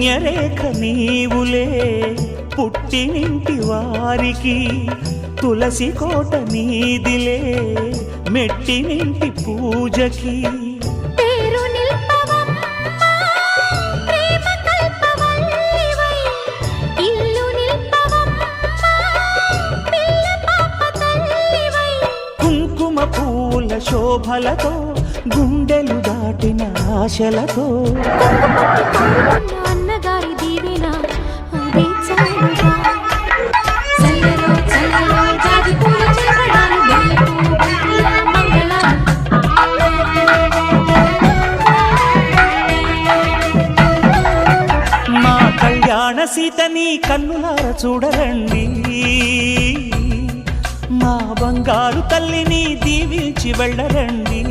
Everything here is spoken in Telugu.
పుణ్యరేఖ నీవులే పుట్టినింటి వారికి, తులసి కోట నీదిలే మెట్టినింటి పూజకి. కుంకుమ పూల శోభలతో గుండెలు దాటిన ఆశలతో అన్నగారి దీవెన మా కళ్యాణ సీతని కన్నులార చూడరండి, మా బంగారు తల్లిని దీవించి వెళ్ళరండి.